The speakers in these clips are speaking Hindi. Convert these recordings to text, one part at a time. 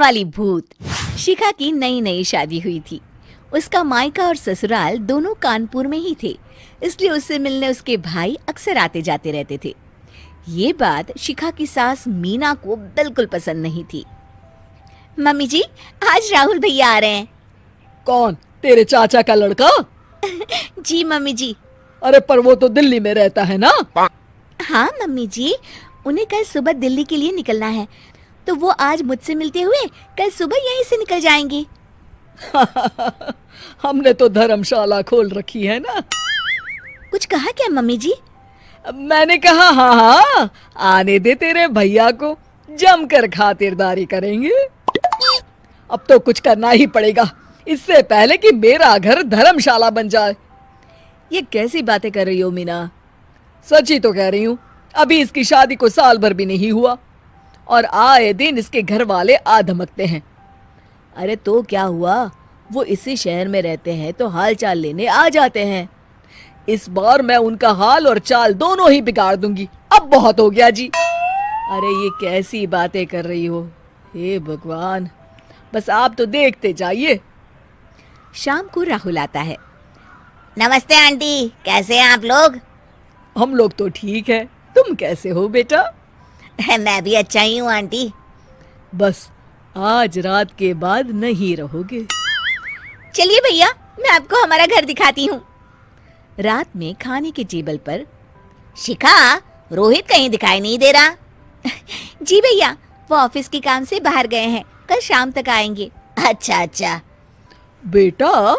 वाली भूत। शिखा की नई नई शादी हुई थी। उसका मायका और ससुराल दोनों कानपुर में ही थे, इसलिए उससे मिलने उसके भाई अक्सर आते जाते रहते थे। ये बात शिखा की सास मीना को बिल्कुल पसंद नहीं थी। मम्मी जी, आज राहुल भैया आ रहे हैं। कौन, तेरे चाचा का लड़का? जी मम्मी जी। अरे पर वो तो दिल्ली में रहता है ना? हाँ मम्मी जी, उन्हें कल सुबह दिल्ली के लिए निकलना है, तो वो आज मुझसे मिलते हुए कल सुबह यहीं से निकल जाएंगे। हमने तो धर्मशाला खोल रखी है ना। कुछ कहा क्या मम्मी जी? मैंने कहा हाँ हाँ, आने दे तेरे भैया को, जमकर खातिरदारी करेंगे। अब तो कुछ करना ही पड़ेगा, इससे पहले कि मेरा घर धर्मशाला बन जाए। ये कैसी बातें कर रही हो मीना? सच ही तो कह रही हूँ। अभी इसकी शादी को साल भर भी नहीं हुआ और आए दिन इसके घर वाले आ धमकते हैं। अरे तो क्या हुआ, वो इसी शहर में रहते हैं तो हाल चाल लेने आ जाते हैं। इस बार मैं उनका हाल और चाल दोनों ही बिगाड़ दूंगी। अब बहुत हो गया जी। अरे ये कैसी बातें कर रही हो, हे भगवान, बस आप तो देखते जाइए। शाम को राहुल आता है। नमस्ते आंटी, कैसे हैं आप लोग? हम लोग तो ठीक है, तुम कैसे हो बेटा? मैं भी अच्छा ही हूँ आंटी। बस आज रात के बाद नहीं रहोगे। चलिए भैया, मैं आपको हमारा घर दिखाती हूँ। रात में खाने के टेबल पर शिखा, रोहित कहीं दिखाई नहीं दे रहा। जी भैया, वो ऑफिस के काम से बाहर गए हैं, कल शाम तक आएंगे। अच्छा अच्छा। बेटा,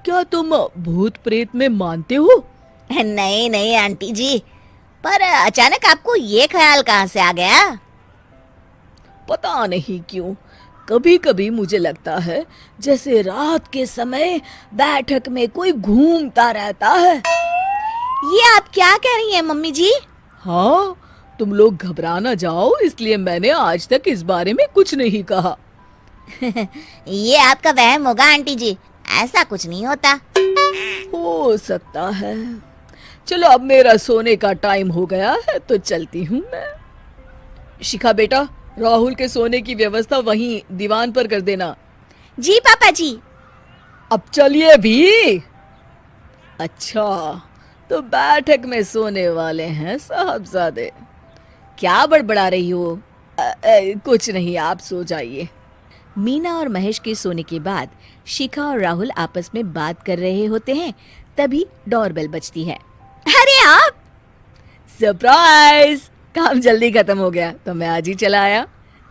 क्या तुम भूत प्रेत में मानते हो? नहीं नहीं आंटी जी, पर अचानक आपको ये ख्याल कहाँ से आ गया? पता नहीं क्यों, कभी कभी मुझे लगता है जैसे रात के समय बैठक में कोई घूमता रहता है। ये आप क्या कह रही हैं मम्मी जी? हाँ, तुम लोग घबरा ना जाओ, इसलिए मैंने आज तक इस बारे में कुछ नहीं कहा। ये आपका वहम होगा आंटी जी, ऐसा कुछ नहीं होता। हो सकता है। चलो अब मेरा सोने का टाइम हो गया है तो चलती हूँ मैं। शिखा बेटा, राहुल के सोने की व्यवस्था वहीं दीवान पर कर देना। जी पापा जी। अब चलिए भी। अच्छा, तो बैठक में सोने वाले हैं साहबजादे। क्या बड़बड़ा रही हो? कुछ नहीं, आप सो जाइए। मीना और महेश के सोने के बाद शिखा और राहुल आपस में बात कर रहे होते हैं, तभी डोरबेल बजती है। अरे आप! सरप्राइज! काम जल्दी खत्म हो गया तो मैं आज ही चला आया।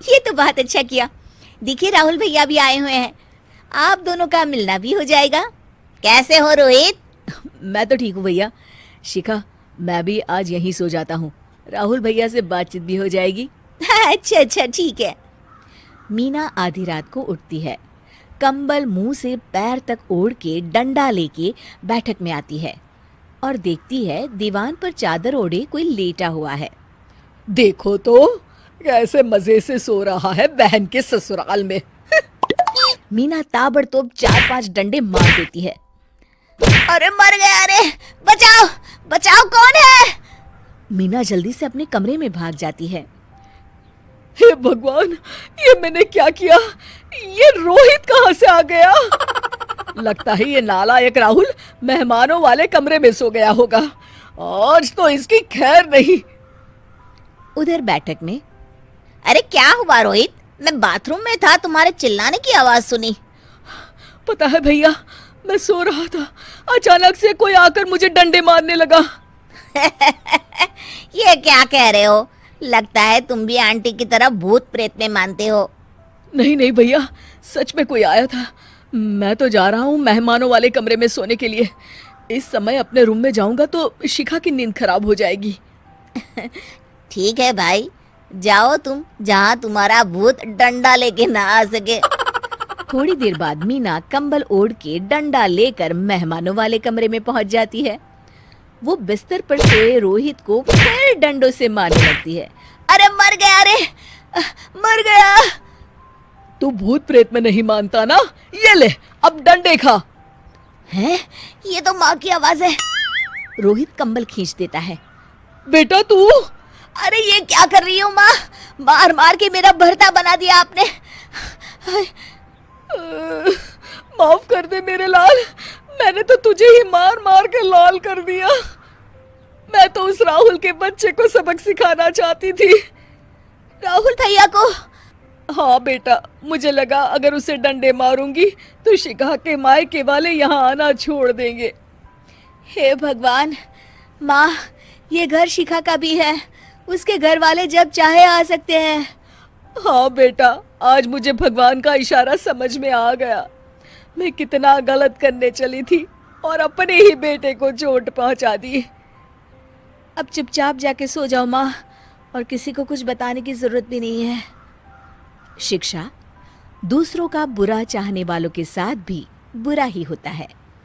ये तो बहुत अच्छा किया। देखिए राहुल भैया भी आए हुए हैं, आप दोनों का मिलना भी हो जाएगा। कैसे हो रोहित? मैं तो ठीक हूँ भैया। शिखा, मैं भी आज यहीं सो जाता हूँ, राहुल भैया से बातचीत भी हो जाएगी। अच्छा अच्छा, ठीक है। मीना आधी रात को उठती है, कंबल मुंह से पैर तक ओढ़ के डंडा लेके बैठक में आती है और देखती है दीवान पर चादर ओढ़े कोई लेटा हुआ है। देखो तो कैसे मजे से सो रहा है बहन के ससुराल में। मीना ताबड़तोड़ 4-5 डंडे मार देती है। अरे मर गया, अरे बचाओ बचाओ, कौन है? मीना जल्दी से अपने कमरे में भाग जाती है। हे भगवान, ये मैंने क्या किया? ये रोहित कहाँ से आ गया? लगता है ये नालायक राहुल मेहमानों वाले कमरे में सो गया होगा। आज तो इसकी खैर नहीं। उधर बैठक में, अरे क्या हुआ रोहित? मैं बाथरूम में था, तुम्हारे चिल्लाने की आवाज सुनी। पता है भैया, मैं सो रहा था, अचानक से कोई आकर मुझे डंडे मारने लगा। ये क्या कह रहे हो? लगता है तुम भी आंटी की तरह भूत प्रेत में मानते हो। नहीं नहीं भैया, सच में कोई आया था। मैं तो जा रहा हूँ मेहमानों वाले कमरे में सोने के लिए। इस समय अपने रूम में जाऊंगा तो शिखा की नींद खराब हो जाएगी। ठीक है भाई, जाओ तुम, जहाँ तुम्हारा भूत डंडा लेके ना आ सके। थोड़ी देर बाद मीना कंबल ओढ़ के डंडा लेकर मेहमानों वाले कमरे में पहुंच जाती है। वो बिस्तर पर सोए रोहित को फिर डंडों से मारने लगती है। अरे मर गया, अरे मर गया। तू भूत प्रेत में नहीं मानता ना? ये ले, अब डंडे खा। हैं? ये तो माँ की आवाज है। रोहित कंबल खींच देता है। बेटा तू! अरे ये क्या कर रही हो माँ? मार मार के मेरा भरता बना दिया आपने। हाय, माफ कर दे मेरे लाल, मैंने तो तुझे ही मार मार के लाल कर दिया। मैं तो उस राहुल के बच्चे को सबक सिखाना चाहती थी। राहुल भैया को? हाँ बेटा, मुझे लगा अगर उसे डंडे मारूंगी तो शिखा के मायके वाले यहाँ आना छोड़ देंगे। हे भगवान, माँ, ये घर शिखा का भी है, उसके घर वाले जब चाहे आ सकते हैं। हाँ बेटा, आज मुझे भगवान का इशारा समझ में आ गया। मैं कितना गलत करने चली थी और अपने ही बेटे को चोट पहुंचा दी। अब चुपचाप जाके सो जाओ माँ, और किसी को कुछ बताने की जरूरत भी नहीं है। शिक्षा दूसरों का बुरा चाहने वालों के साथ भी बुरा ही होता है।